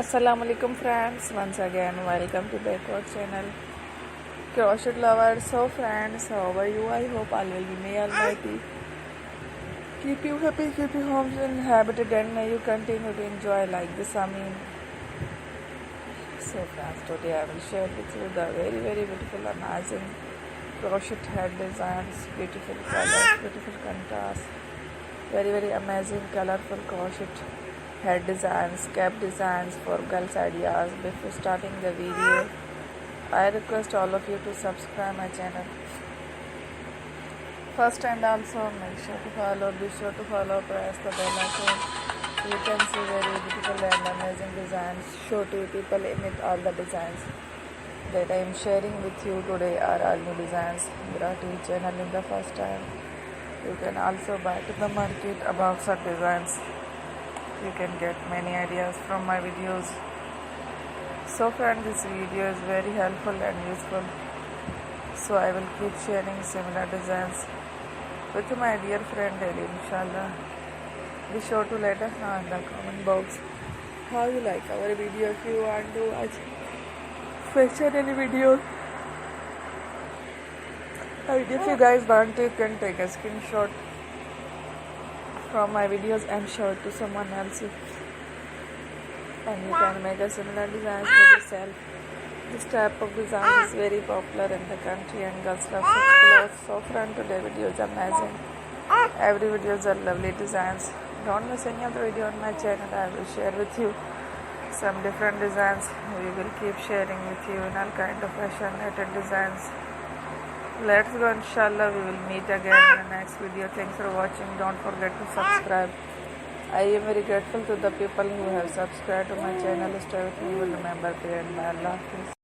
Assalamualaikum friends, once again welcome to the channel Crochet lovers. So friends, how are you? I hope all will be may almighty keep you happy, keep you homes inhabited, and may you continue to enjoy like this. So friends, today I will share with you the very beautiful amazing crochet head designs, beautiful colors, beautiful contrast, very amazing colorful crochet head designs, cap designs for girls ideas. Before starting the video, I request all of you to subscribe my channel first, and also be sure to follow, press the bell icon. You can see very beautiful and amazing designs. Show to people in it all the designs that I am sharing with you today are all new designs brought to your channel in the first time. You can also buy to the market a box of designs. You can get many ideas from my videos. So friend, this video is very helpful and useful, so I will keep sharing similar designs with my dear friend daily, inshallah. Be sure to let us know in the comment box how you like our video. If you want to watch fashion any video, and if you guys want to, you can take a screenshot from my videos and show it to someone else, and you can make a similar designs to yourself. This type of design is very popular in the country and girls love such clothes. So friend, today video is amazing. Every videos are lovely designs. Don't miss any other video on my channel. I will share with you some different designs. We will keep sharing with you in all kind of fashion related designs. Let's go, inshallah. We will meet again in the next video. Thanks for watching. Don't forget to subscribe. I am very grateful to the people who have subscribed to my channel. Stay with me. Will remember prayer and Allah Hafiz.